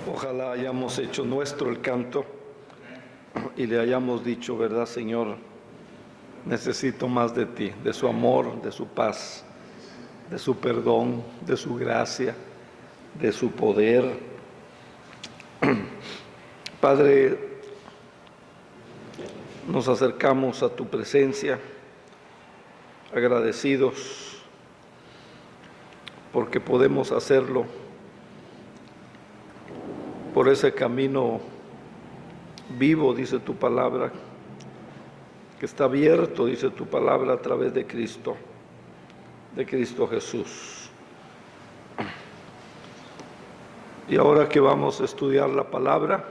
Ojalá hayamos hecho nuestro el canto y le hayamos dicho, ¿verdad, Señor? Necesito más de ti, de su amor, de su paz, de su perdón, de su gracia, de su poder. Padre, nos acercamos a tu presencia agradecidos porque podemos hacerlo por ese camino vivo, dice tu palabra, que está abierto, dice tu palabra, a través de Cristo Jesús. Y ahora que vamos a estudiar la palabra,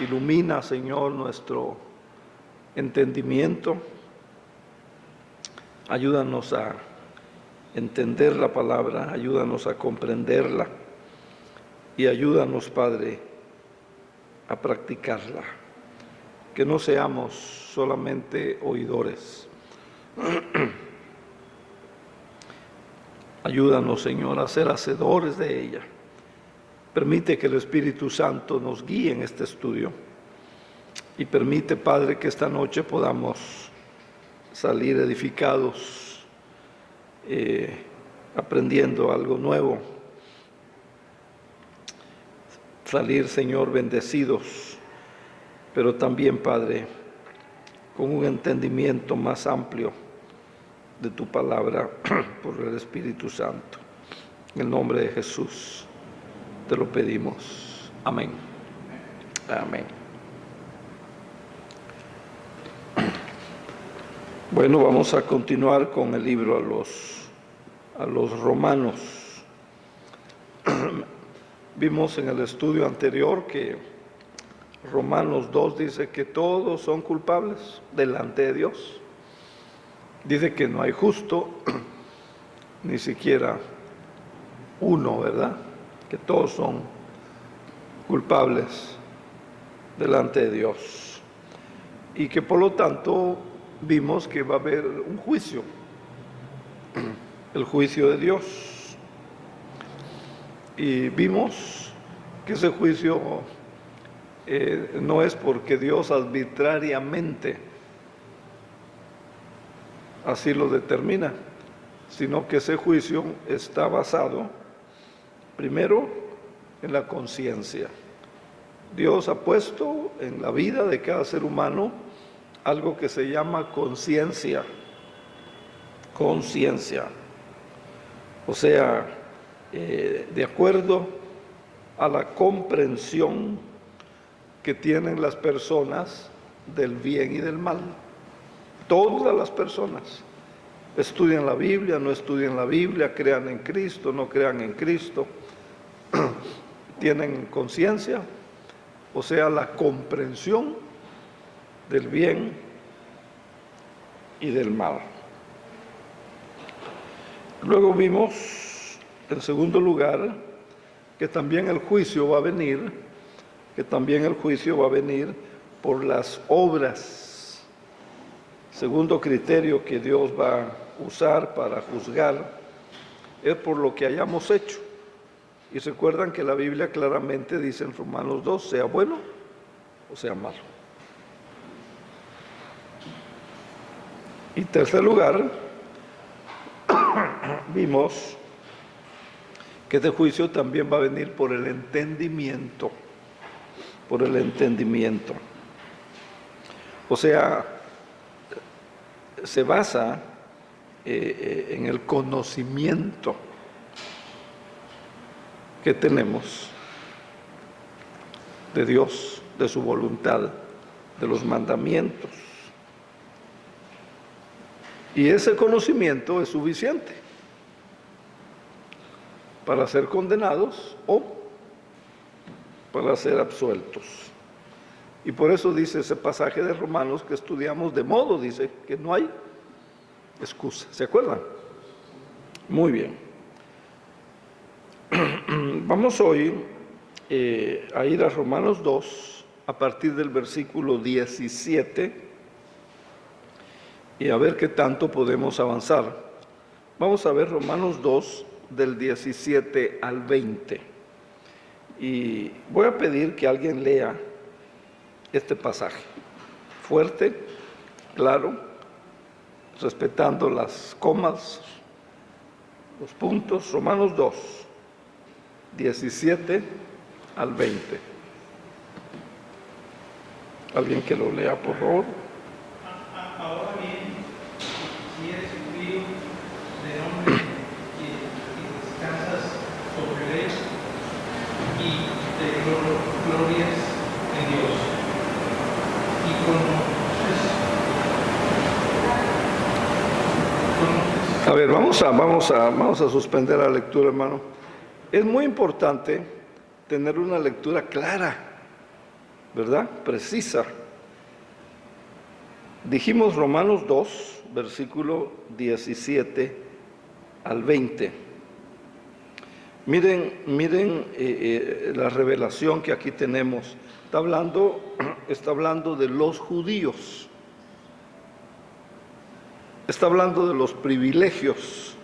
ilumina, Señor, nuestro entendimiento. Ayúdanos a entender la palabra, ayúdanos a comprenderla y ayúdanos, Padre, a practicarla. Que no seamos solamente oidores. Ayúdanos, Señor, a ser hacedores de ella. Permite que el Espíritu Santo nos guíe en este estudio y permite, Padre, que esta noche podamos salir edificados, aprendiendo algo nuevo, salir, Señor, bendecidos, pero también, Padre, con un entendimiento más amplio de tu palabra por el Espíritu Santo. En el nombre de Jesús te lo pedimos. Amén. Amén. Bueno, vamos a continuar con el libro a los Romanos. Vimos en el estudio anterior que Romanos 2 dice que todos son culpables delante de Dios. Dice que no hay justo, ni siquiera uno, ¿verdad? Que todos son culpables delante de Dios. Y que por lo tanto vimos que va a haber un juicio, el juicio de Dios. Y vimos que ese juicio no es porque Dios arbitrariamente así lo determina, sino que ese juicio está basado primero en la conciencia. Dios ha puesto en la vida de cada ser humano algo que se llama conciencia. Conciencia. O sea, de acuerdo a la comprensión que tienen las personas del bien y del mal. Todas las personas estudian la Biblia, no estudian la Biblia, crean en Cristo, no crean en Cristo, tienen conciencia, o sea, la comprensión del bien y del mal. Luego vimos, en segundo lugar, que también el juicio va a venir, por las obras. Segundo criterio que Dios va a usar para juzgar es por lo que hayamos hecho. Y recuerdan que la Biblia claramente dice en Romanos 2, sea bueno o sea malo. Y tercer lugar, vimos que este juicio también va a venir por el entendimiento. Por el entendimiento. O sea, se basa en el conocimiento que tenemos de Dios, de su voluntad, de los mandamientos. Y ese conocimiento es suficiente para ser condenados o para ser absueltos. Y por eso dice ese pasaje de Romanos que estudiamos, de modo, dice, que no hay excusa. ¿Se acuerdan? Muy bien. Vamos hoy a ir a Romanos 2, a partir del versículo 17, y a ver qué tanto podemos avanzar. Vamos a ver Romanos 2, del 17 al 20. Y voy a pedir que alguien lea este pasaje, fuerte, claro, respetando las comas, los puntos. Romanos 2, 17 al 20. Alguien que lo lea, por favor. Ahora bien, si eres judío de nombre y descansas sobre él y te glorias en Dios y conoces. A ver, vamos a suspender la lectura, hermano. Es muy importante tener una lectura clara, ¿verdad? Precisa. Dijimos Romanos 2, versículo 17 al 20. Miren la revelación que aquí tenemos. Está hablando de los judíos. Está hablando de los privilegios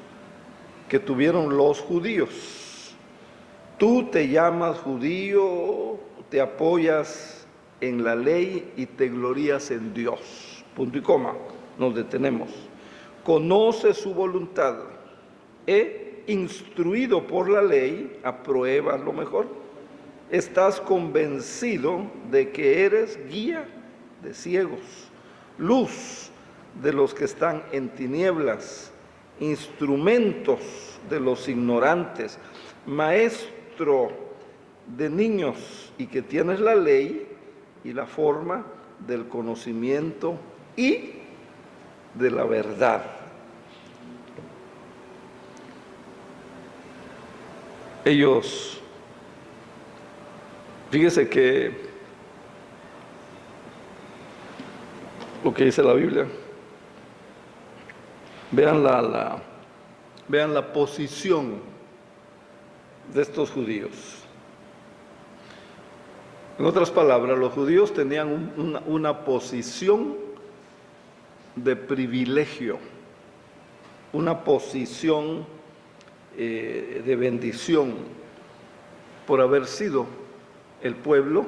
que tuvieron los judíos. Tú te llamas judío, te apoyas en la ley y te glorías en Dios. Punto y coma, nos detenemos. Conoces su voluntad. Instruido por la ley, apruebas lo mejor. Estás convencido de que eres guía de ciegos, luz de los que están en tinieblas, instrumentos de los ignorantes, maestro de niños, y que tienes la ley y la forma del conocimiento y de la verdad. Ellos, fíjese que lo que dice la Biblia, vean la posición de estos judíos. En otras palabras, los judíos tenían una posición de privilegio, una posición de bendición por haber sido el pueblo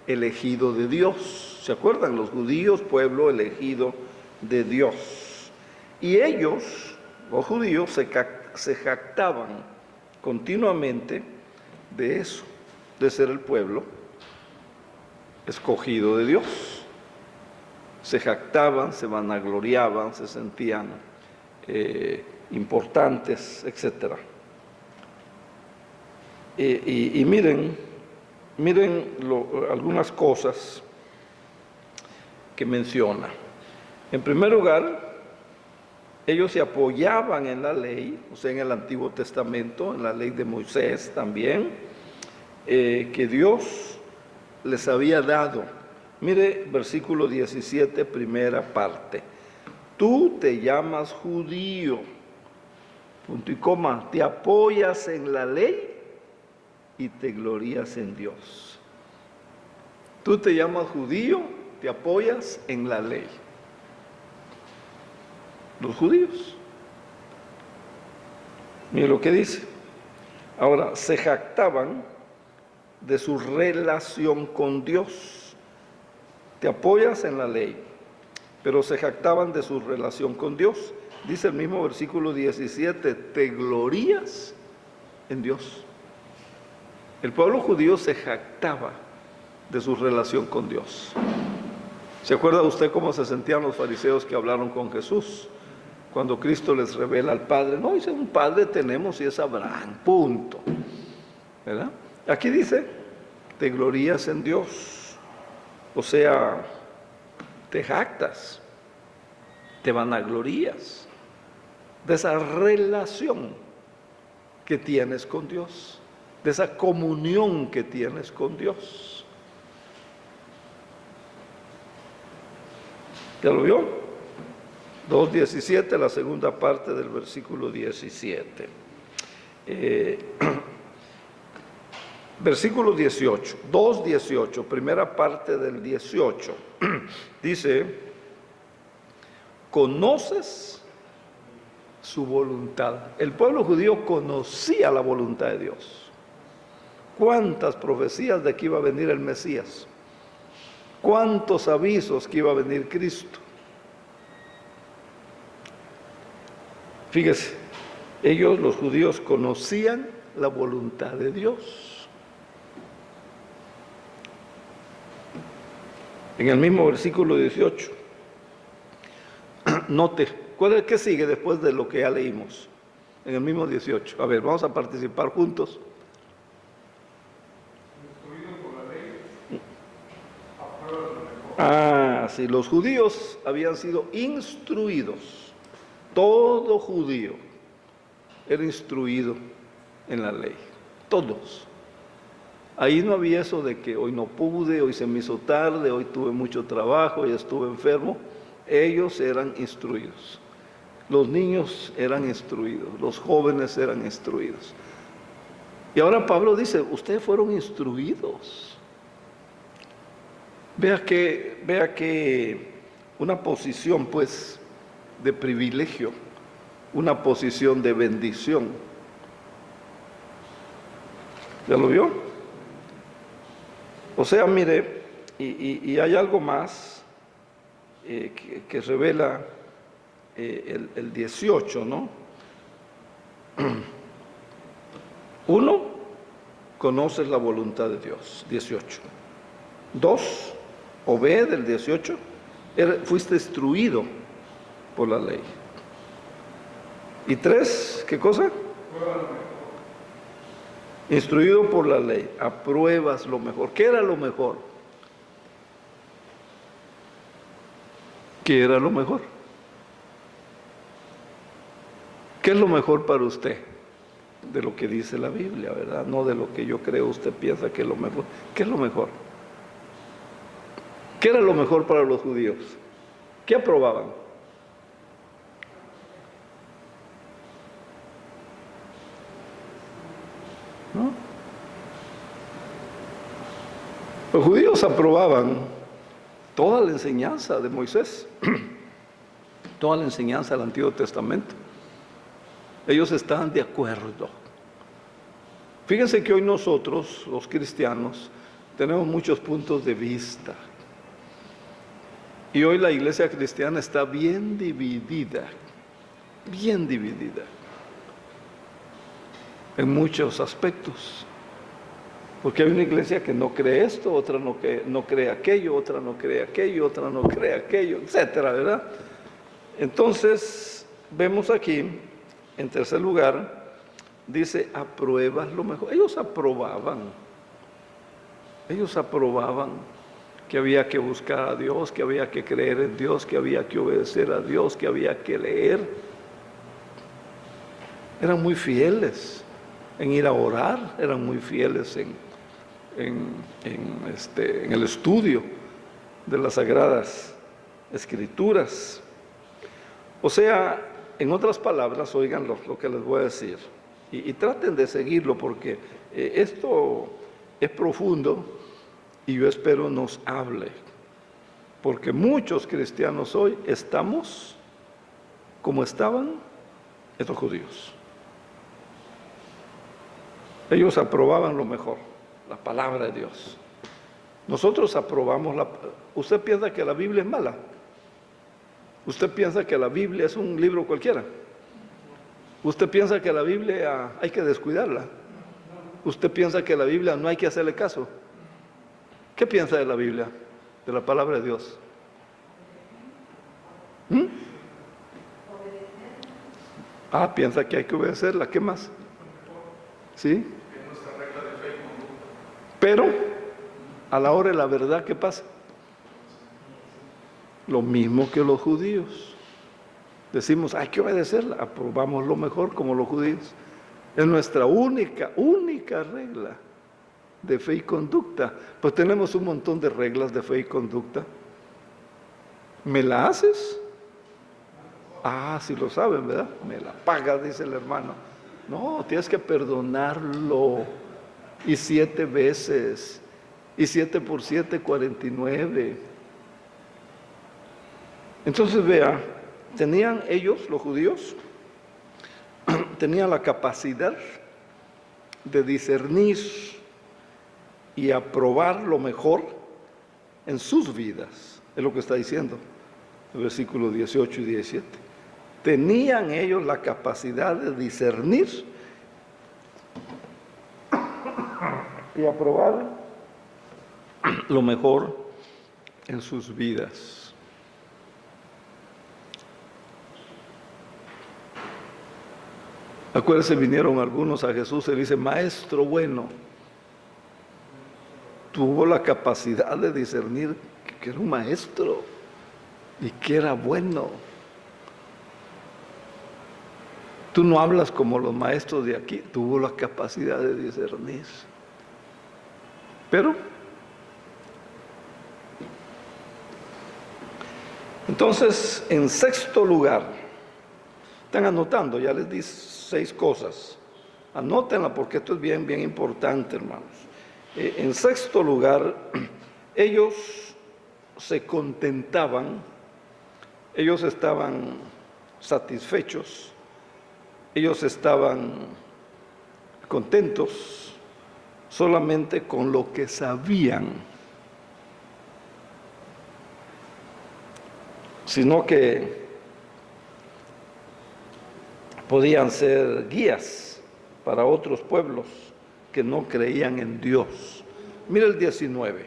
elegido de Dios. ¿Se acuerdan? Los judíos, pueblo elegido de Dios. Y ellos, los judíos, se jactaban continuamente de eso, de ser el pueblo escogido de Dios. Se jactaban, se vanagloriaban, se sentían importantes, etc. Y miren algunas cosas que menciona. En primer lugar, ellos se apoyaban en la ley, o sea, en el Antiguo Testamento, en la ley de Moisés también, que Dios les había dado. Mire, versículo 17, primera parte. Tú te llamas judío, punto y coma, te apoyas en la ley y te glorías en Dios. Tú te llamas judío, te apoyas en la ley. Los judíos. Mire lo que dice. Ahora, se jactaban de su relación con Dios. Te apoyas en la ley, pero se jactaban de su relación con Dios. Dice el mismo versículo 17, te glorías en Dios. El pueblo judío se jactaba de su relación con Dios. ¿Se acuerda usted cómo se sentían los fariseos que hablaron con Jesús? Cuando Cristo les revela al Padre. No, dice, un Padre tenemos y es Abraham, punto. ¿Verdad? Aquí dice, te glorías en Dios. O sea, te jactas, te vanaglorías de esa relación que tienes con Dios, de esa comunión que tienes con Dios. ¿Ya lo vio? 2.17, la segunda parte del versículo 17. Versículo 18, 2.18, primera parte del 18, dice, conoces su voluntad. El pueblo judío conocía la voluntad de Dios. cuántas profecías de que iba a venir el Mesías, cuántos avisos que iba a venir Cristo. Fíjese, ellos, los judíos, conocían la voluntad de Dios. En el mismo versículo 18, note, ¿qué sigue después de lo que ya leímos? En el mismo 18. A ver, vamos a participar juntos. Sí, los judíos habían sido instruidos. Todo judío era instruido en la ley. Todos. Ahí no había eso de que hoy no pude, hoy se me hizo tarde, hoy tuve mucho trabajo, hoy estuve enfermo. Ellos eran instruidos. Los niños eran instruidos, los jóvenes eran instruidos. Y ahora Pablo dice, ustedes fueron instruidos. Vea que una posición pues de privilegio, una posición de bendición. ¿Ya lo vio? O sea, mire, y hay algo más que revela el 18, ¿no? Uno, conoces la voluntad de Dios, 18. Dos, obede, el 18, fuiste instruido por la ley. Y tres, ¿qué cosa? Instruido por la ley, apruebas lo mejor. ¿Qué era lo mejor? ¿Qué era lo mejor? ¿Qué es lo mejor para usted? De lo que dice la Biblia, ¿verdad? No de lo que yo creo, usted piensa que es lo mejor. ¿Qué es lo mejor? ¿Qué era lo mejor para los judíos? ¿Qué aprobaban? ¿No? Los judíos aprobaban toda la enseñanza de Moisés, toda la enseñanza del Antiguo Testamento. Ellos estaban de acuerdo. Fíjense que hoy nosotros, los cristianos, tenemos muchos puntos de vista. Y hoy la iglesia cristiana está bien dividida en muchos aspectos. Porque hay una iglesia que no cree esto, otra no cree aquello, otra no cree aquello, otra no cree aquello, etcétera, ¿verdad? Entonces, vemos aquí, en tercer lugar, dice, apruebas lo mejor. Ellos aprobaban que había que buscar a Dios, que había que creer en Dios, que había que obedecer a Dios, que había que leer. Eran muy fieles en ir a orar, eran muy fieles en el estudio de las Sagradas Escrituras. O sea, en otras palabras, oigan lo que les voy a decir y traten de seguirlo porque esto es profundo y yo espero nos hable, porque muchos cristianos hoy estamos como estaban estos judíos. Ellos aprobaban lo mejor, la palabra de Dios. Nosotros aprobamos ¿Usted piensa que la Biblia es mala? ¿Usted piensa que la Biblia es un libro cualquiera? ¿Usted piensa que la Biblia hay que descuidarla? ¿Usted piensa que la Biblia no hay que hacerle caso? ¿Qué piensa de la Biblia? De la palabra de Dios. Piensa que hay que obedecerla. ¿Qué más? ¿Sí? Pero a la hora de la verdad, ¿qué pasa? Lo mismo que los judíos. Decimos, hay que obedecerla, aprobamos lo mejor como los judíos. Es nuestra única regla de fe y conducta. Pues tenemos un montón de reglas de fe y conducta. ¿Me la haces? Si lo saben, ¿verdad? Me la pagas, dice el hermano. No, tienes que perdonarlo. Y 7 veces. Y 7 por 7, 49. Entonces vea, tenían ellos, los judíos, tenían la capacidad de discernir y a probar lo mejor en sus vidas. Es lo que está diciendo el versículo 18 y 17. Tenían ellos la capacidad de discernir y a probar lo mejor en sus vidas. Acuérdense, vinieron algunos a Jesús y le dicen: maestro bueno. Tuvo la capacidad de discernir que era un maestro y que era bueno. Tú no hablas como los maestros de aquí. Tuvo la capacidad de discernir. Pero, entonces, en sexto lugar, están anotando, ya les di 6 cosas. Anótenla porque esto es bien, bien importante, hermanos. En sexto lugar, ellos se contentaban, ellos estaban satisfechos, ellos estaban contentos solamente con lo que sabían, sino que podían ser guías para otros pueblos que no creían en Dios. Mira el 19,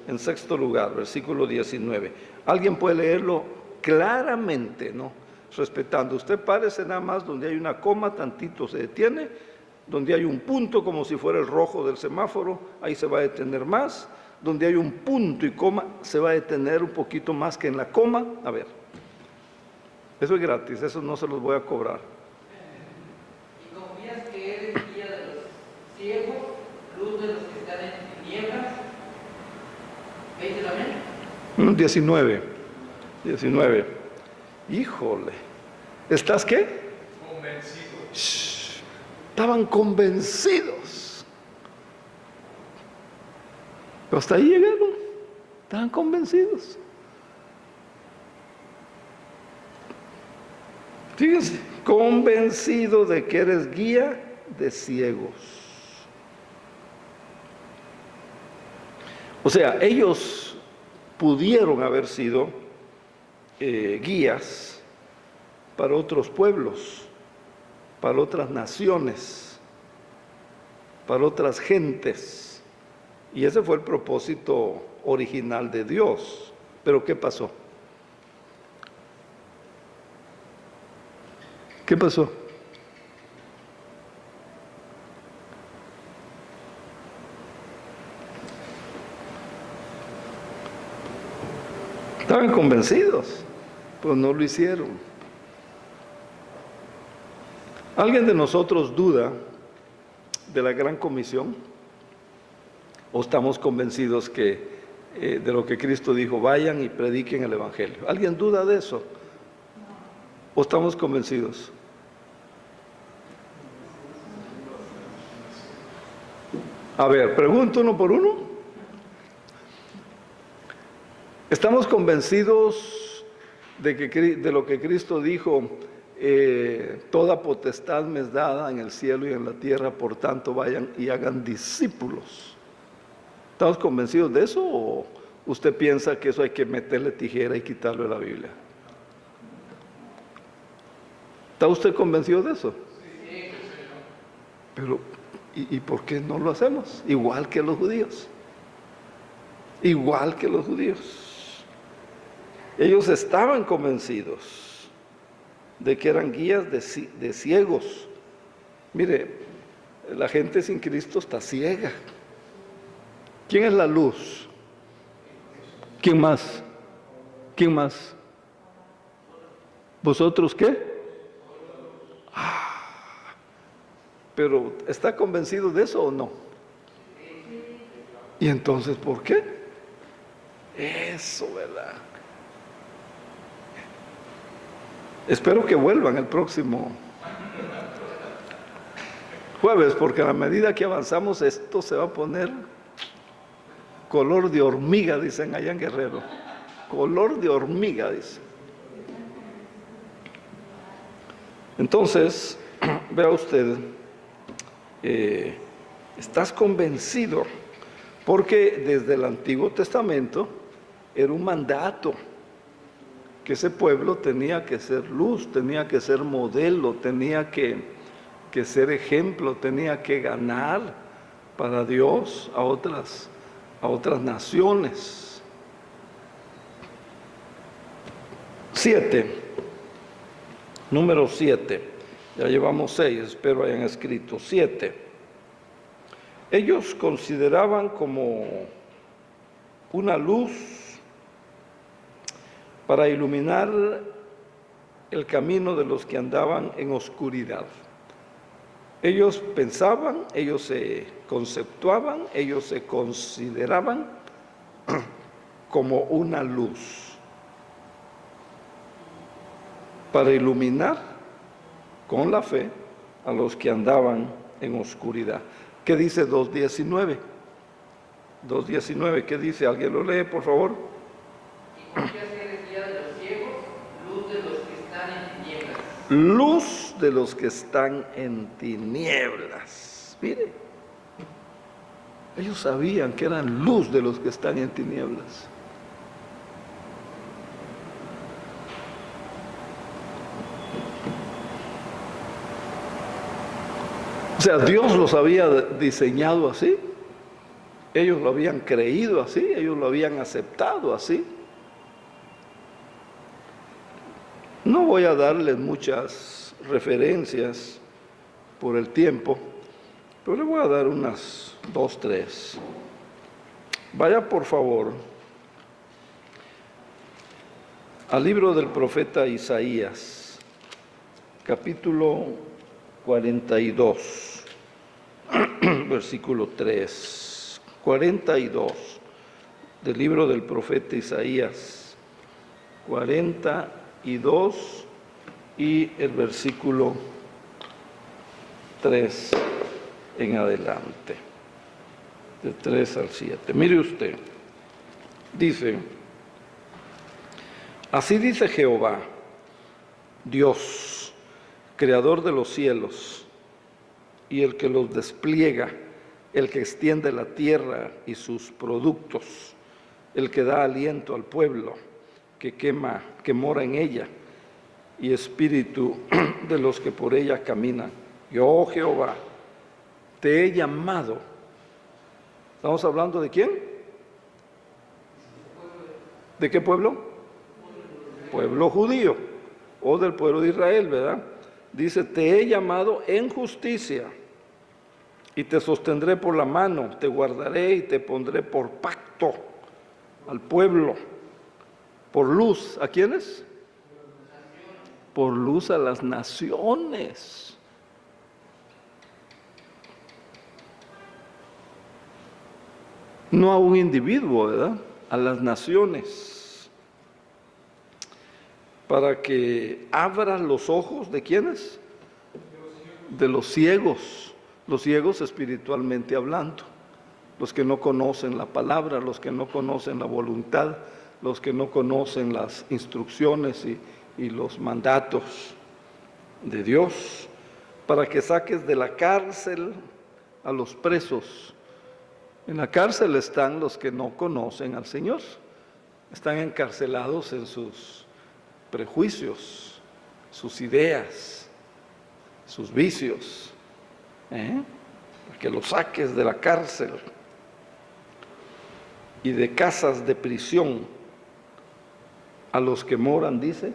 en sexto lugar, versículo 19. Alguien puede leerlo claramente, ¿no? Respetando. Usted párese nada más donde hay una coma, tantito se detiene. Donde hay un punto, como si fuera el rojo del semáforo, ahí se va a detener más. Donde hay un punto y coma, se va a detener un poquito más que en la coma. A ver, eso es gratis, eso no se los voy a cobrar. Y confías que eres guía de los ciegos, luz de los que están en tinieblas. ¿Veis el amén? 19. Híjole. ¿Estás qué? Convencido. Estaban convencidos. Pero hasta ahí llegaron. Estaban convencidos. Fíjense, convencido de que eres guía de ciegos. O sea, ellos pudieron haber sido guías para otros pueblos, para otras naciones, para otras gentes. Y ese fue el propósito original de Dios. Pero ¿qué pasó? ¿Qué pasó? Estaban convencidos, pero no lo hicieron. ¿Alguien de nosotros duda de la gran comisión? ¿O estamos convencidos que de lo que Cristo dijo, vayan y prediquen el Evangelio? ¿Alguien duda de eso? ¿O estamos convencidos? A ver, pregunto uno por uno. ¿Estamos convencidos de lo que Cristo dijo? Toda potestad me es dada en el cielo y en la tierra, por tanto vayan y hagan discípulos. ¿Estamos convencidos de eso o usted piensa que eso hay que meterle tijera y quitarlo de la Biblia? ¿Está usted convencido de eso? Sí. Pero, ¿y por qué no lo hacemos? Igual que los judíos. Igual que los judíos. Ellos estaban convencidos de que eran guías de ciegos. Mire, la gente sin Cristo está ciega. ¿Quién es la luz? ¿Quién más? ¿Quién más? ¿Vosotros qué? Pero ¿está convencido de eso o no? ¿Y entonces por qué? Eso, ¿verdad? Espero que vuelvan el próximo jueves, porque a la medida que avanzamos esto se va a poner color de hormiga, dicen allá en Guerrero. Color de hormiga, dicen. Entonces, vea usted, estás convencido Porque desde el Antiguo Testamento era un mandato que ese pueblo tenía que ser luz, tenía que ser modelo, tenía que ser ejemplo, tenía que ganar para Dios a otras naciones. 7, número 7, ya llevamos 6, espero hayan escrito 7. Ellos consideraban como una luz para iluminar el camino de los que andaban en oscuridad. Ellos pensaban, ellos se conceptuaban, ellos se consideraban como una luz para iluminar con la fe a los que andaban en oscuridad. ¿Qué dice 2:19? 2:19, ¿qué dice? ¿Alguien lo lee, por favor? Y confías que eres guía de los ciegos, luz de los que están en tinieblas. Luz de los que están en tinieblas. Mire, ellos sabían que eran luz de los que están en tinieblas. O sea, Dios los había diseñado así, ellos lo habían creído así, ellos lo habían aceptado así. No voy a darles muchas referencias por el tiempo, pero le voy a dar unas 2, 3. Vaya por favor al libro del profeta Isaías, capítulo 42. Versículo 3, 42 del libro del profeta Isaías, 42 y el versículo 3 en adelante, de 3 al 7. Mire usted, dice, así dice Jehová, Dios, creador de los cielos, y el que los despliega, el que extiende la tierra y sus productos, el que da aliento al pueblo, que mora en ella, y espíritu de los que por ella caminan. Yo, Jehová, te he llamado. ¿Estamos hablando de quién? ¿De qué pueblo? Pueblo judío, o del pueblo de Israel, ¿verdad? Dice, te he llamado en justicia y te sostendré por la mano, te guardaré y te pondré por pacto al pueblo, por luz. ¿A quiénes? Por luz a las naciones. No a un individuo, ¿verdad? A las naciones. Para que abra los ojos de ¿quiénes? De los ciegos espiritualmente hablando, los que no conocen la palabra, los que no conocen la voluntad, los que no conocen las instrucciones y los mandatos de Dios, para que saques de la cárcel a los presos. En la cárcel están los que no conocen al Señor, están encarcelados en sus prejuicios, sus ideas, sus vicios, que los saques de la cárcel y de casas de prisión a los que moran, dice,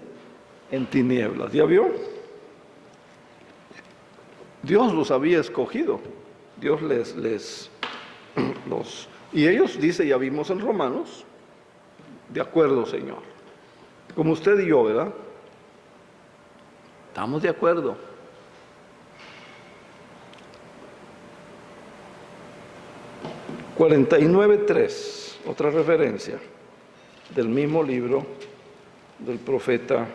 en tinieblas. ¿Ya vio? Dios los había escogido, Dios y ellos, dice, ya vimos en Romanos, de acuerdo, Señor. Como usted y yo, ¿verdad? Estamos de acuerdo. (49:3), otra referencia del mismo libro del profeta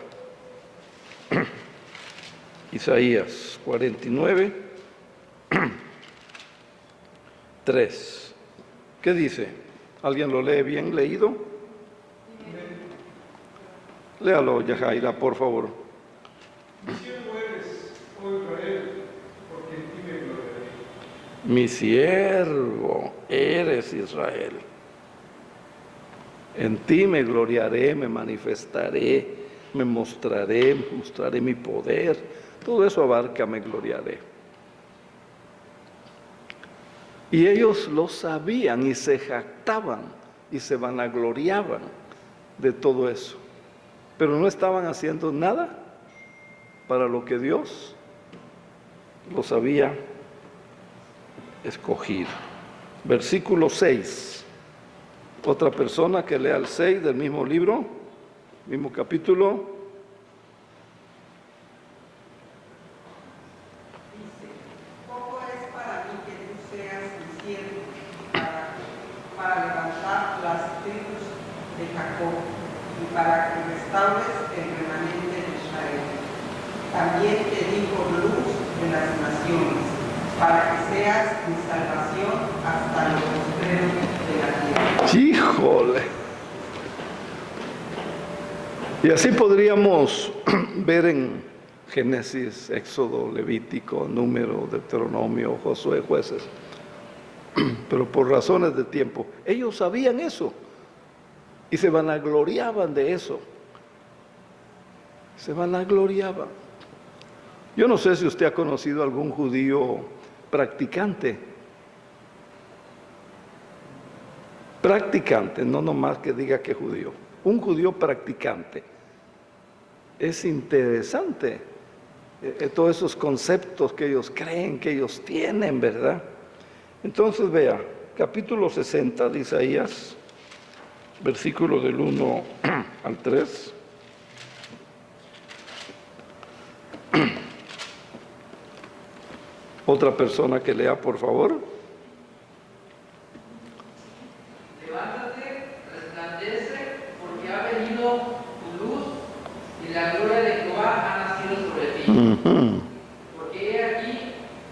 Isaías, 49:3. ¿Qué dice? ¿Alguien lo lee bien leído? Léalo, Yajaira, por favor. Mi siervo eres, oh Israel, porque en ti me gloriaré. mi siervo eres Israel. En ti me gloriaré, me manifestaré, me mostraré mi poder. Todo eso abarca, me gloriaré. Y ellos lo sabían y se jactaban y se vanagloriaban de todo eso. Pero no estaban haciendo nada para lo que Dios los había escogido. Versículo 6. Otra persona que lea el 6 del mismo libro, mismo capítulo. Dice, poco es para mí que tú seas mi siervo para levantar las tribus de Jacob y para que restaures el remanente de Israel. También te digo luz de las naciones, para que seas mi salvación hasta los postreros de la tierra. ¡Híjole! Y así podríamos ver en Génesis, Éxodo, Levítico, Número, Deuteronomio, Josué, Jueces. Pero por razones de tiempo, ellos sabían eso y se vanagloriaban de eso. Se vanagloriaban. Yo no sé si usted ha conocido algún judío practicante. Practicante, no nomás que diga que judío. Un judío practicante. Es interesante todos esos conceptos que ellos creen, que ellos tienen, ¿verdad? Entonces vea, capítulo 60 de Isaías, versículo del 1 al 3. Otra persona que lea, por favor. Levántate, resplandece, porque ha venido tu luz y la gloria de Jehová ha nacido sobre ti. Porque he aquí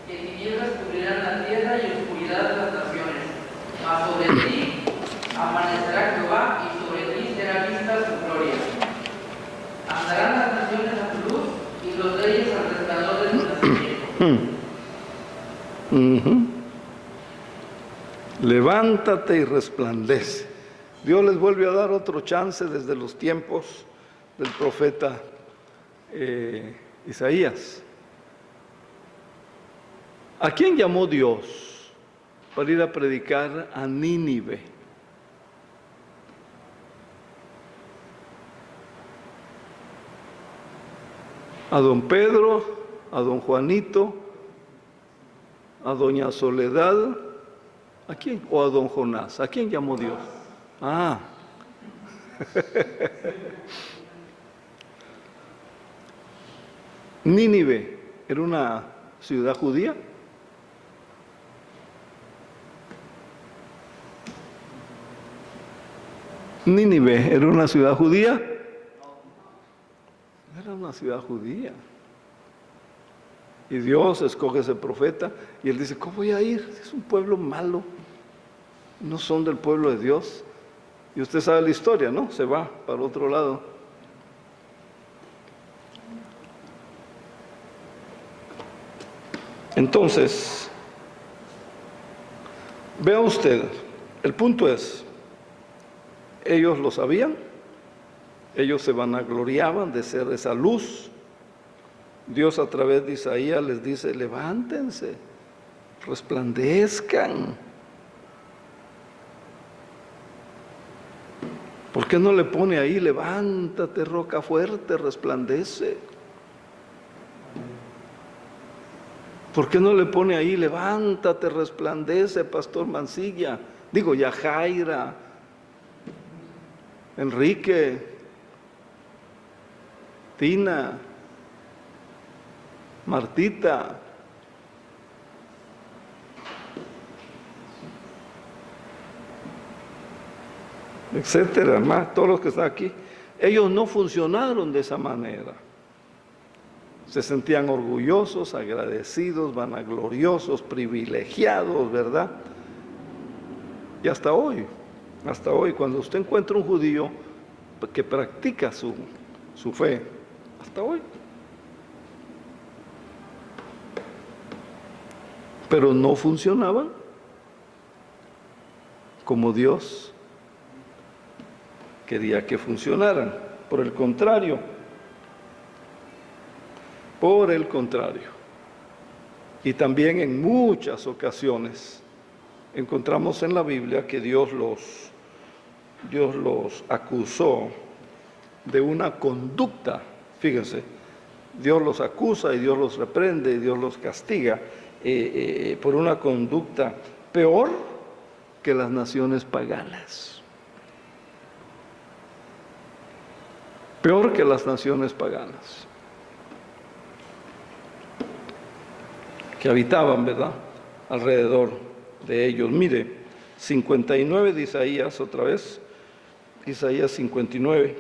que tinieblas cubrirán la tierra y oscuridad las naciones. Mas sobre ti amanecerá Jehová y sobre ti será vista su gloria. Andarán las naciones a tu luz y los reyes al resplandor de tu nacimiento. Levántate y resplandece. Dios les vuelve a dar otro chance desde los tiempos del profeta Isaías. ¿A quién llamó Dios para ir a predicar a Nínive? A don Pedro, a don Juanito, a doña Soledad, ¿a quién? ¿O a don Jonás? ¿A quién llamó Dios? Ah. Nínive era una ciudad judía. Nínive era una ciudad judía. Era una ciudad judía. Y Dios escoge ese profeta y él dice, ¿cómo voy a ir? Es un pueblo malo. No son del pueblo de Dios. Y usted sabe la historia, ¿no? Se va para otro lado. Entonces, vea usted, el punto es, ellos lo sabían, ellos se vanagloriaban de ser esa luz. Dios a través de Isaías les dice, levántense, resplandezcan. ¿Por qué no le pone ahí, levántate, roca fuerte, resplandece? ¿Por qué no le pone ahí, levántate, resplandece, Pastor Mancilla? Digo, Yajaira, Enrique, Tina, Martita, etcétera, más todos los que están aquí. Ellos no funcionaron de esa manera. Se sentían orgullosos, agradecidos, vanagloriosos, privilegiados, ¿verdad? Y hasta hoy, cuando usted encuentra un judío que practica su fe, hasta hoy. pero no funcionaban como Dios quería que funcionaran. Por el contrario, y también en muchas ocasiones encontramos en la Biblia que Dios los acusó de una conducta. Fíjense, Dios los acusa y Dios los reprende y Dios los castiga por una conducta peor que las naciones paganas. Peor que las naciones paganas que habitaban, ¿verdad?, alrededor de ellos. Mire, 59 de Isaías, otra vez, Isaías 59,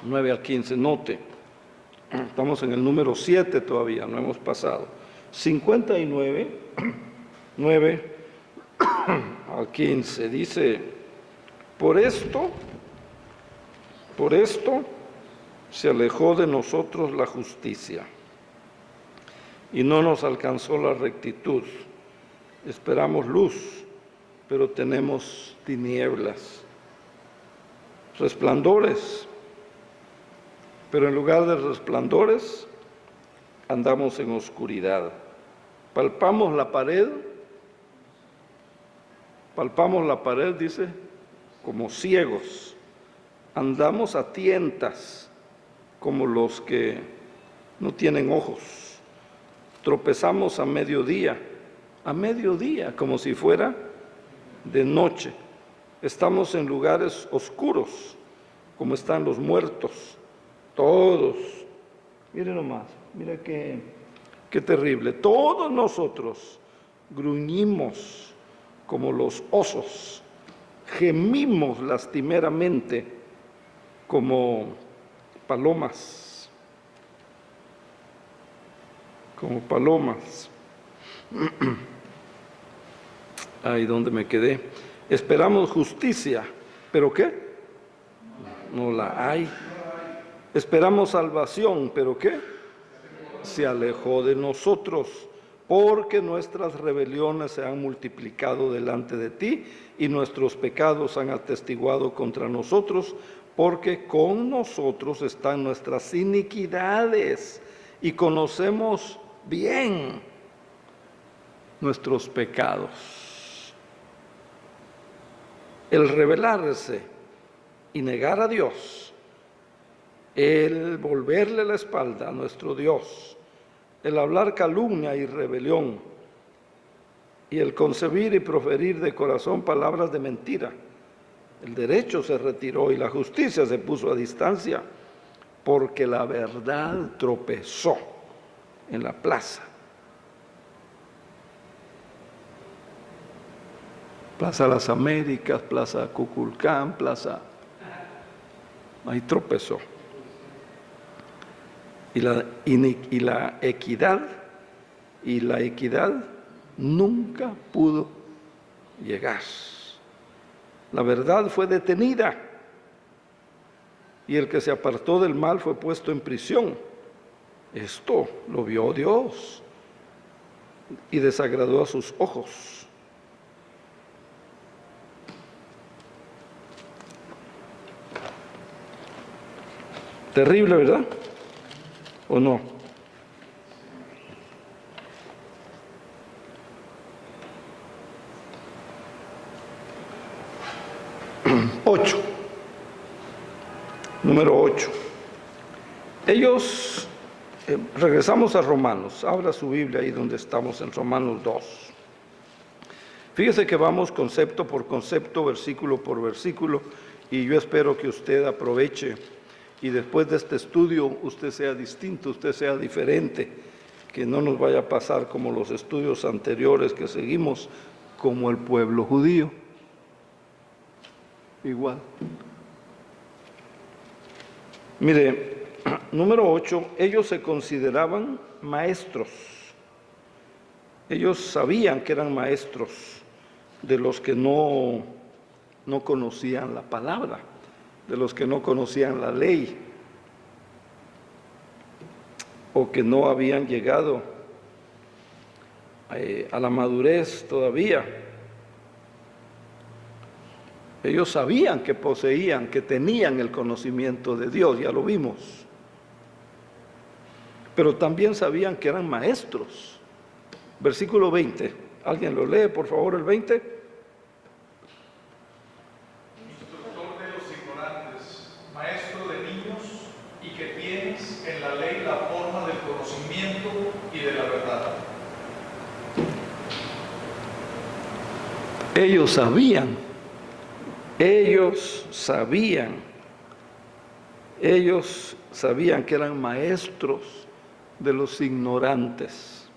9 al 15, note, estamos en el número 7 todavía, no hemos pasado. 59, 9 al 15, dice, por esto se alejó de nosotros la justicia y no nos alcanzó la rectitud. Esperamos luz, pero tenemos tinieblas. Resplandores, pero en lugar de resplandores, andamos en oscuridad. Palpamos la pared, dice, como ciegos. Andamos a tientas, como los que no tienen ojos. Tropezamos a mediodía, como si fuera de noche. Estamos en lugares oscuros, como están los muertos, todos. Mire nomás, mire qué terrible. Todos nosotros gruñimos como los osos, gemimos lastimeramente como palomas. Ahí donde me quedé. Esperamos justicia, ¿pero qué? No la hay. Esperamos salvación, ¿pero qué? Se alejó de nosotros, porque nuestras rebeliones se han multiplicado delante de ti y nuestros pecados han atestiguado contra nosotros, porque con nosotros están nuestras iniquidades y conocemos bien nuestros pecados. El rebelarse y negar a Dios, el volverle la espalda a nuestro Dios, el hablar calumnia y rebelión, y el concebir y proferir de corazón palabras de mentira. El derecho se retiró y la justicia se puso a distancia, porque la verdad tropezó en la plaza. Plaza Las Américas, Plaza Cuculcán, ahí tropezó. Y la equidad nunca pudo llegar. La verdad fue detenida y el que se apartó del mal fue puesto en prisión. Esto lo vio Dios y desagradó a sus ojos. Terrible, ¿verdad? ¿O no? Número 8. Ellos, regresamos a Romanos, abra su Biblia ahí donde estamos en Romanos 2. Fíjese que vamos concepto por concepto, versículo por versículo, y yo espero que usted aproveche y después de este estudio usted sea distinto, usted sea diferente, que no nos vaya a pasar como los estudios anteriores que seguimos, como el pueblo judío. Igual. Mire, número 8, ellos se consideraban maestros. Ellos sabían que eran maestros de los que no conocían la palabra, de los que no conocían la ley, o que no habían llegado a la madurez todavía. Ellos sabían que poseían, que tenían el conocimiento de Dios, ya lo vimos. Pero también sabían que eran maestros. Versículo 20. ¿Alguien lo lee, por favor, el 20? Instructor de los ignorantes, maestro de niños, y que tienes en la ley la forma del conocimiento y de la verdad. Ellos sabían que eran maestros de los ignorantes.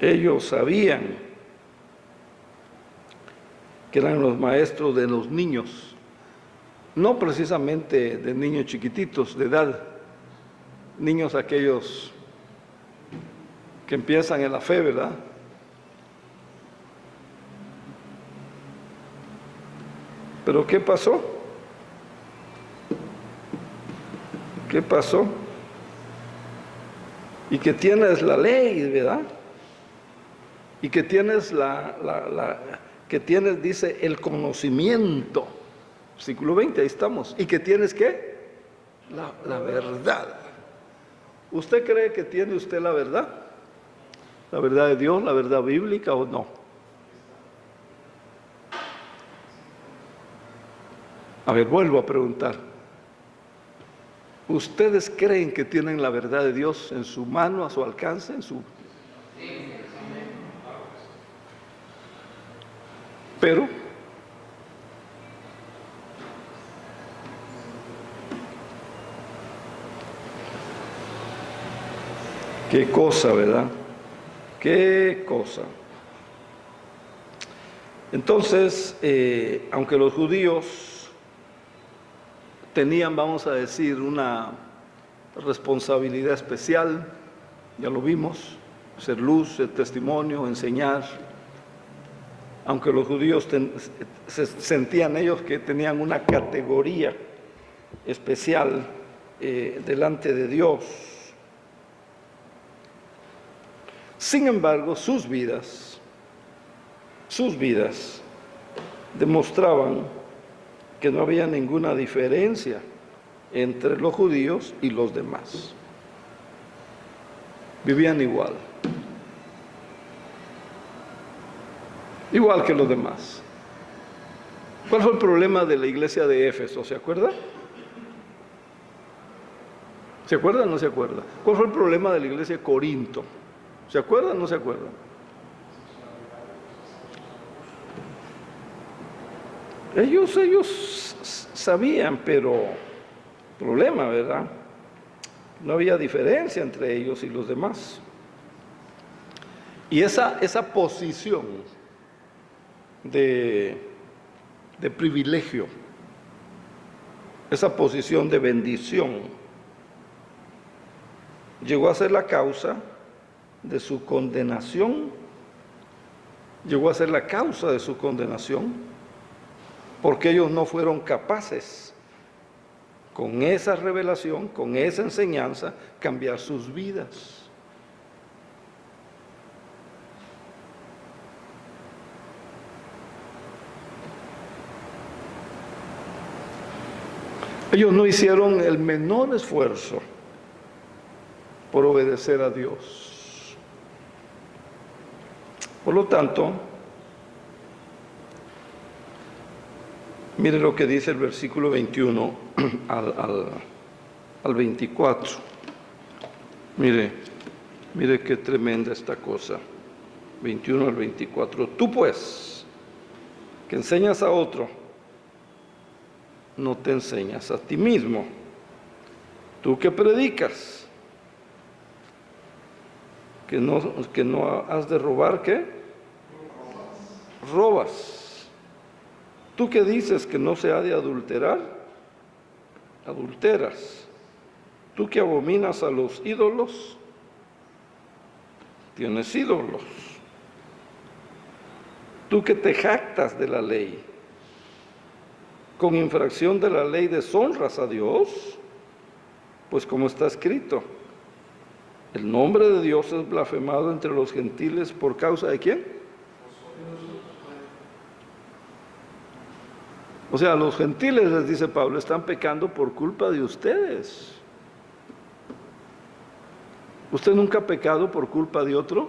Ellos sabían que eran los maestros de los niños, no precisamente de niños chiquititos de edad, niños aquellos que empiezan en la fe, ¿verdad? Pero ¿qué pasó? ¿Qué pasó? Y que tienes la ley, ¿verdad? Y que tienes que tienes, dice, el conocimiento. Versículo 20, ahí estamos. ¿Y que tienes qué? La verdad. ¿Usted cree que tiene usted la verdad? ¿La verdad de Dios, la verdad bíblica o no? A ver, vuelvo a preguntar. ¿Ustedes creen que tienen la verdad de Dios en su mano, a su alcance, en su... Pero qué cosa, ¿verdad? Qué cosa. Entonces, aunque los judíos tenían, vamos a decir, una responsabilidad especial, ya lo vimos, ser luz, ser testimonio, enseñar, aunque los judíos sentían ellos que tenían una categoría especial delante de Dios. Sin embargo, sus vidas demostraban que no había ninguna diferencia entre los judíos y los demás. Vivían igual que los demás. ¿Cuál fue el problema de la iglesia de Éfeso? ¿Se acuerda? ¿Se acuerda o no se acuerda? ¿Cuál fue el problema de la iglesia de Corinto? ¿Se acuerda o no se acuerda? Ellos sabían, pero problema, ¿verdad? No había diferencia entre ellos y los demás. Y esa posición de privilegio, esa posición de bendición, llegó a ser la causa de su condenación, porque ellos no fueron capaces, con esa revelación, con esa enseñanza, cambiar sus vidas. Ellos no hicieron el menor esfuerzo por obedecer a Dios. Por lo tanto, mire lo que dice el versículo 21 al 24. Mire qué tremenda esta cosa. 21 al 24. Tú pues, que enseñas a otro, no te enseñas a ti mismo. Tú que predicas, que no has de robar, ¿qué? Robas. Tú que dices que no se ha de adulterar, adulteras. Tú que abominas a los ídolos, tienes ídolos. Tú que te jactas de la ley, con infracción de la ley deshonras a Dios, pues como está escrito, El nombre de Dios es blasfemado entre los gentiles por causa de ¿quién? O sea, los gentiles, les dice Pablo, están pecando por culpa de ustedes. ¿Usted nunca ha pecado por culpa de otro?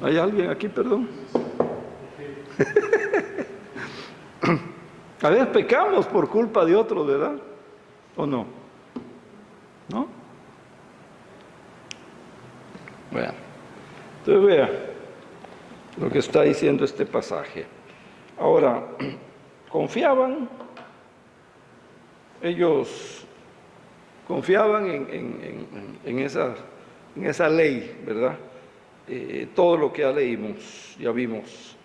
¿Hay alguien aquí, perdón? A veces pecamos por culpa de otro, ¿verdad? ¿O no? ¿No? Bueno, entonces vea lo que está diciendo este pasaje. Ahora, ellos confiaban en esa ley, ¿verdad? Todo lo que ya leímos, ya vimos.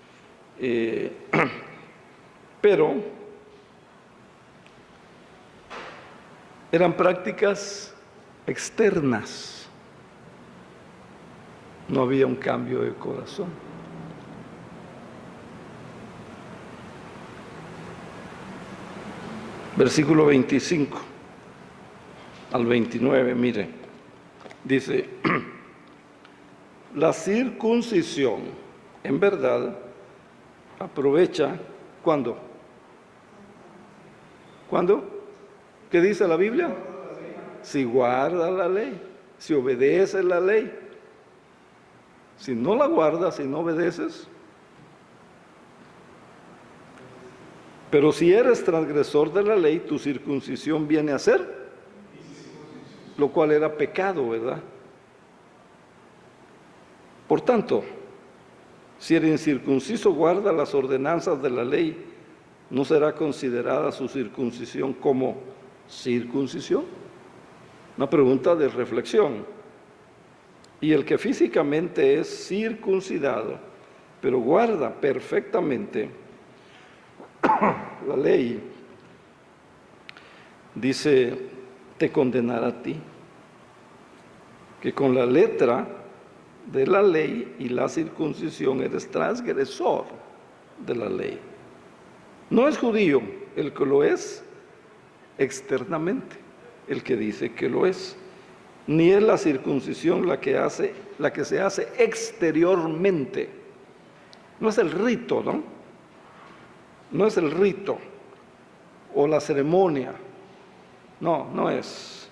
Pero eran prácticas externas. No había un cambio de corazón. Versículo 25 al 29, mire, dice, la circuncisión, en verdad, aprovecha, ¿cuándo? ¿Cuándo? ¿Qué dice la Biblia? Si guarda la ley, si obedece la ley. Si no la guardas, si no obedeces. Pero si eres transgresor de la ley, tu circuncisión viene a ser, lo cual era pecado, ¿verdad? Por tanto, si el incircunciso guarda las ordenanzas de la ley, ¿no será considerada su circuncisión como circuncisión? Una pregunta de reflexión. Y el que físicamente es circuncidado, pero guarda perfectamente la ley, dice, te condenará a ti, que con la letra de la ley y la circuncisión eres transgresor de la ley. No es judío el que lo es externamente, el que dice que lo es, ni es la circuncisión la que se hace exteriormente. No es el rito, ¿no? No es el rito o la ceremonia. No, no es.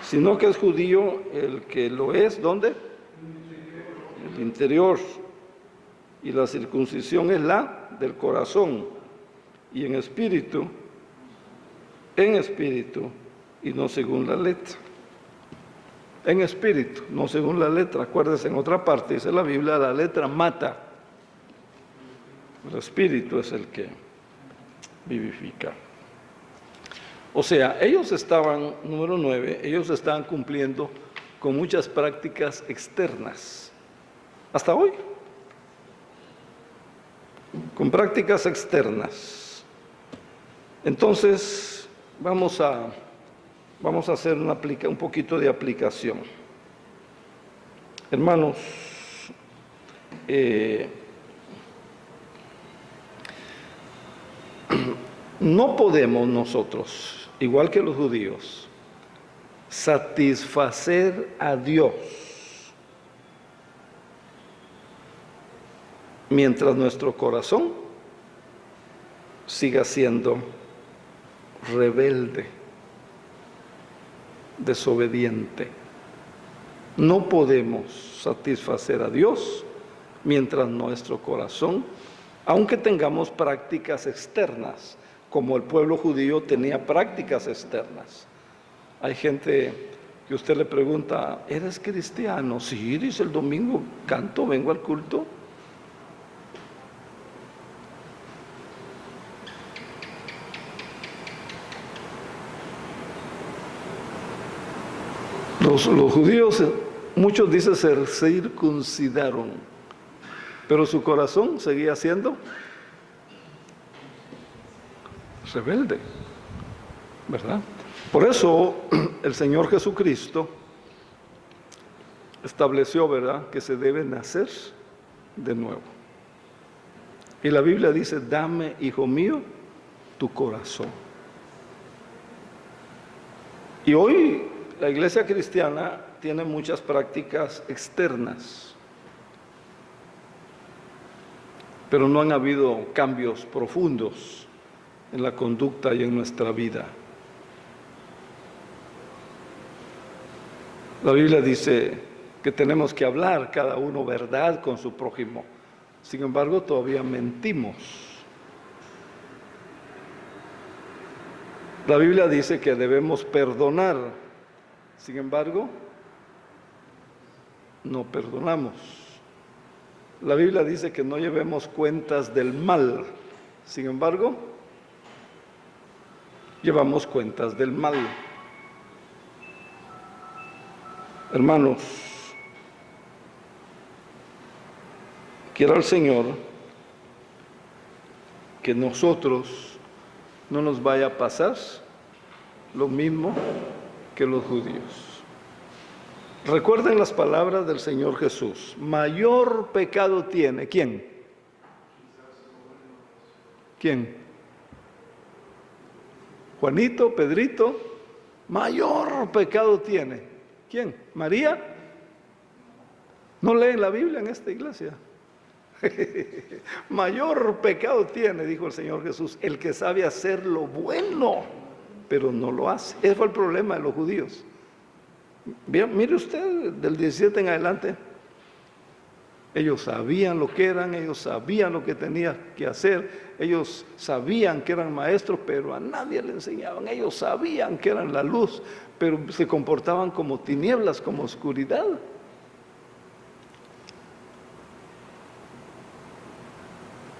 Sino que es judío el que lo es, ¿dónde? El interior. Y la circuncisión es la del corazón. Y en espíritu y no según la letra. En espíritu, no según la letra. Acuérdese, en otra parte dice la Biblia, la letra mata. El espíritu es el que vivifica. O sea, ellos estaban, número 9, ellos estaban cumpliendo con muchas prácticas externas. Hasta hoy. Con prácticas externas. Entonces, vamos a hacer un poquito de aplicación. Hermanos, no podemos nosotros, igual que los judíos, satisfacer a Dios mientras nuestro corazón siga siendo rebelde, desobediente. No podemos satisfacer a Dios mientras nuestro corazón, aunque tengamos prácticas externas, como el pueblo judío tenía prácticas externas. Hay gente que usted le pregunta, ¿eres cristiano? Sí, dice, el domingo canto, vengo al culto. Los judíos, muchos dicen, se circuncidaron, pero su corazón seguía siendo rebelde, ¿verdad? Por eso el Señor Jesucristo estableció, ¿verdad?, que se debe nacer de nuevo. Y la Biblia dice, dame, hijo mío, tu corazón. Y hoy la iglesia cristiana tiene muchas prácticas externas, pero no han habido cambios profundos en la conducta y en nuestra vida. La Biblia dice que tenemos que hablar cada uno verdad con su prójimo. Sin embargo, todavía mentimos. La Biblia dice que debemos perdonar. Sin embargo, no perdonamos. La Biblia dice que no llevemos cuentas del mal. Sin embargo, llevamos cuentas del mal. Hermanos, quiera el Señor que nosotros no nos vaya a pasar lo mismo que los judíos. Recuerden las palabras del Señor Jesús. Mayor pecado tiene, ¿quién? ¿Quién? Juanito, Pedrito, mayor pecado tiene. ¿Quién? ¿María? ¿No leen la Biblia en esta iglesia? Mayor pecado tiene, dijo el Señor Jesús, el que sabe hacer lo bueno, pero no lo hace. Ese fue el problema de los judíos. Bien, mire usted, del 17 en adelante, ellos sabían lo que eran, ellos sabían lo que tenían que hacer, ellos sabían que eran maestros, pero a nadie le enseñaban. Ellos sabían que eran la luz, pero se comportaban como tinieblas, como oscuridad.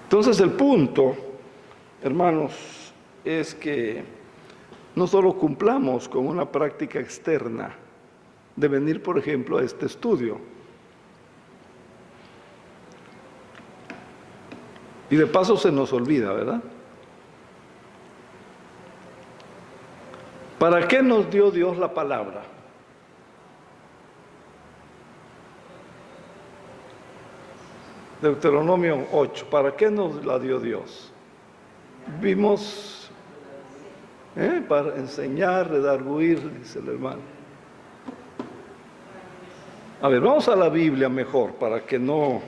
Entonces el punto, hermanos, es que no solo cumplamos con una práctica externa de venir, por ejemplo, a este estudio. Y de paso se nos olvida, ¿verdad? ¿Para qué nos dio Dios la palabra? Deuteronomio 8, ¿para qué nos la dio Dios? Vimos, para enseñar, redarguir, dice el hermano. A ver, vamos a la Biblia mejor, para que no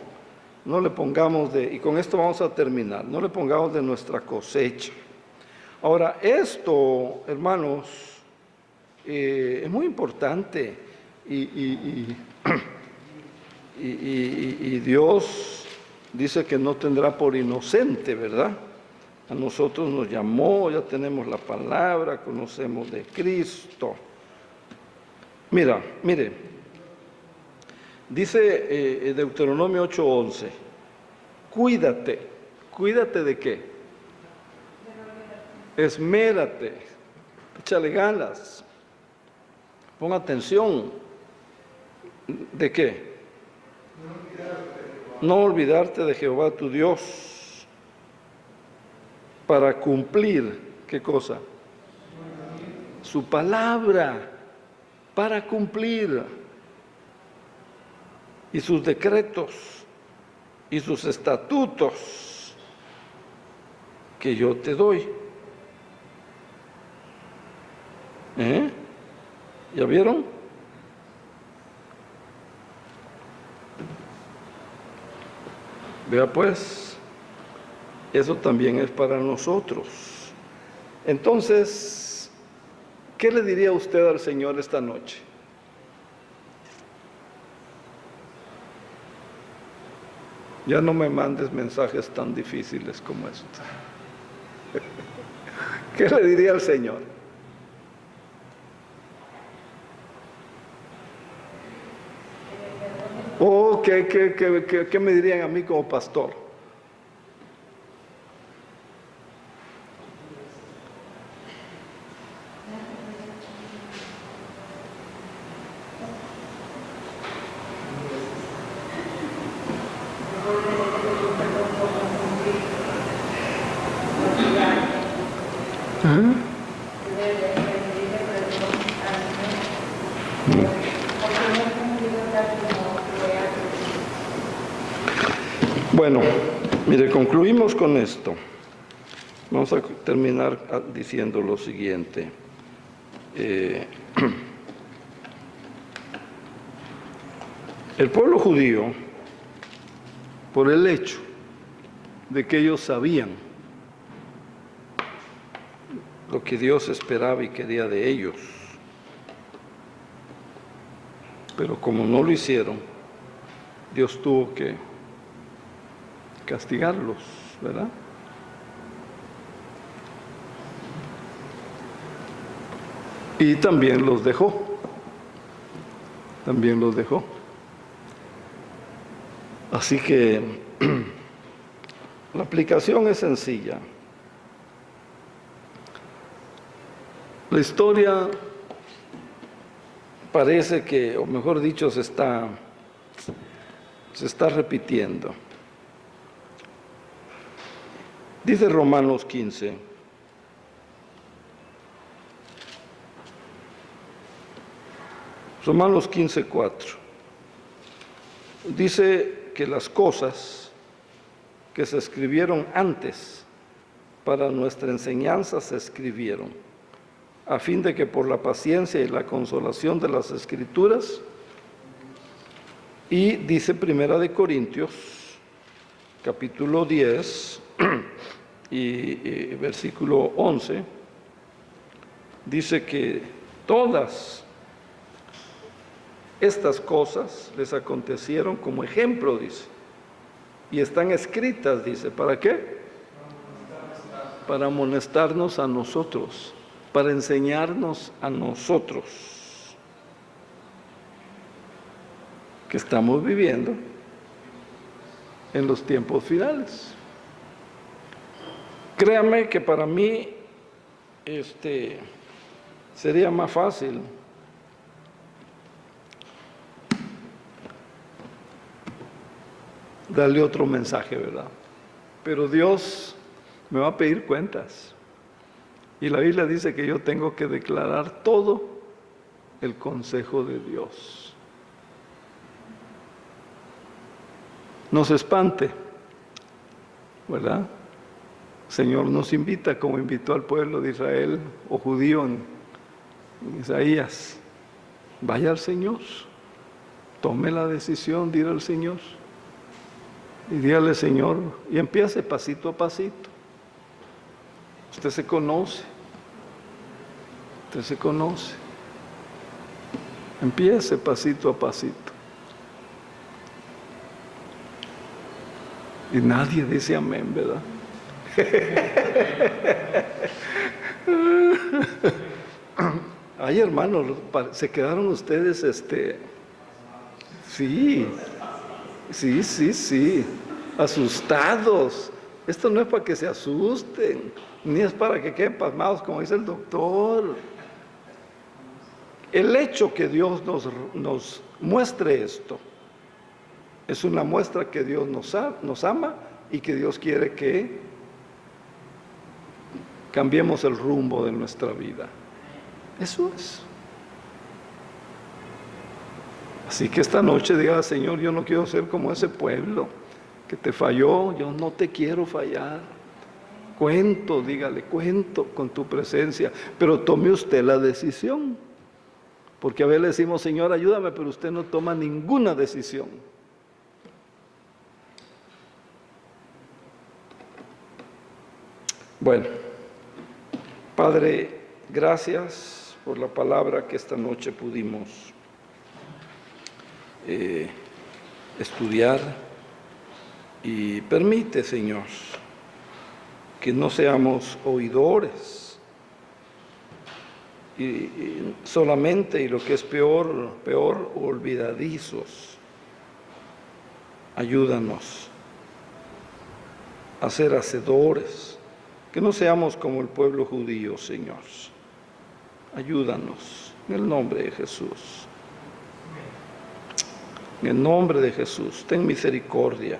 le pongamos y con esto vamos a terminar, no le pongamos de nuestra cosecha. Ahora, esto, hermanos, es muy importante y Dios dice que no tendrá por inocente, ¿verdad? A nosotros nos llamó, ya tenemos la palabra, conocemos de Cristo. Mire, dice Deuteronomio 8:11, cuídate de qué, esmérate, échale ganas, pon atención, ¿de qué? No olvidarte de Jehová tu Dios, para cumplir, ¿qué cosa? Su palabra, para cumplir, y sus decretos, y sus estatutos, que yo te doy. ¿Ya vieron? Vea pues, eso también es para nosotros. Entonces, ¿qué le diría usted al Señor esta noche? Ya no me mandes mensajes tan difíciles como esto. ¿Qué le diría al Señor? ¿O qué me dirían a mí como pastor? Bueno, mire, concluimos con esto. Vamos a terminar diciendo lo siguiente. el pueblo judío, por el hecho de que ellos sabían lo que Dios esperaba y quería de ellos, pero como no lo hicieron, Dios tuvo que castigarlos, ¿verdad? Y también los dejó. También los dejó. Así que la aplicación es sencilla. La historia parece que, o mejor dicho, se está repitiendo. Dice Romanos 15. Romanos 15:4. Dice que las cosas que se escribieron antes para nuestra enseñanza se escribieron, a fin de que por la paciencia y la consolación de las Escrituras, y dice Primera de Corintios, capítulo 10 y versículo 11, dice que todas estas cosas les acontecieron como ejemplo, dice, y están escritas, dice, ¿para qué? Para amonestarnos a nosotros, para enseñarnos a nosotros que estamos viviendo en los tiempos finales. Créame que para mí sería más fácil darle otro mensaje, ¿verdad? Pero Dios me va a pedir cuentas. Y la Biblia dice que yo tengo que declarar todo el consejo de Dios. No se espante, ¿verdad? El Señor nos invita, como invitó al pueblo de Israel o judío en Isaías. Vaya al Señor, tome la decisión de ir al Señor. Y dígale, Señor, y empiece pasito a pasito. Usted se conoce. Usted se conoce. Empiece pasito a pasito. Y nadie dice amén, ¿verdad? Ay, hermanos, se quedaron ustedes, sí, asustados. Esto no es para que se asusten, ni es para que queden pasmados, como dice el doctor. El hecho que Dios nos muestre esto es una muestra que Dios nos ama y que Dios quiere que cambiemos el rumbo de nuestra vida. Eso es. Así que esta noche diga, Señor, yo no quiero ser como ese pueblo que te falló, yo no te quiero fallar. Dígale, cuento con tu presencia, pero tome usted la decisión. Porque a veces le decimos, Señor, ayúdame, pero usted no toma ninguna decisión. Bueno, Padre, gracias por la palabra que esta noche pudimos estudiar, y permite, Señor, que no seamos oidores y solamente, y lo que es peor, olvidadizos. Ayúdanos a ser hacedores, que no seamos como el pueblo judío, Señor. Ayúdanos en el nombre de Jesús. En el nombre de Jesús, ten misericordia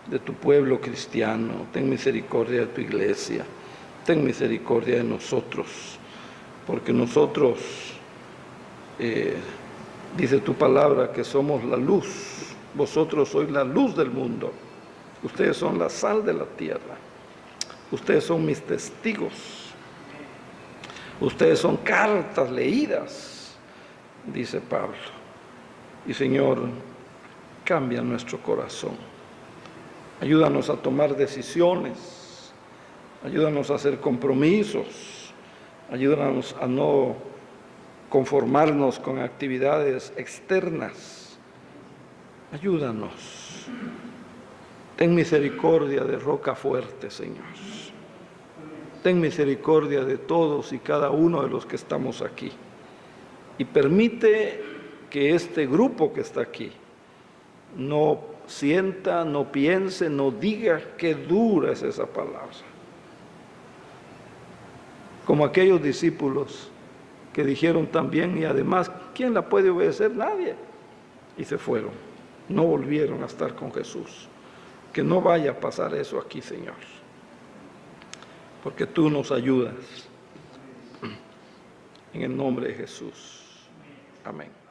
de tu pueblo cristiano, ten misericordia de tu iglesia, ten misericordia de nosotros, porque nosotros, dice tu palabra, que somos la luz. Vosotros sois la luz del mundo, ustedes son la sal de la tierra, ustedes son mis testigos. Ustedes son cartas leídas, dice Pablo. Y Señor, cambia nuestro corazón. Ayúdanos a tomar decisiones. Ayúdanos a hacer compromisos. Ayúdanos a no conformarnos con actividades externas. Ayúdanos. Ten misericordia de Roca Fuerte, Señor. Ten misericordia de todos y cada uno de los que estamos aquí. Y permite que este grupo que está aquí no sienta, no piense, no diga qué dura es esa palabra. Como aquellos discípulos que dijeron también, y además, ¿quién la puede obedecer? Nadie. Y se fueron. No volvieron a estar con Jesús. Que no vaya a pasar eso aquí, Señor. Porque tú nos ayudas. En el nombre de Jesús. Amén.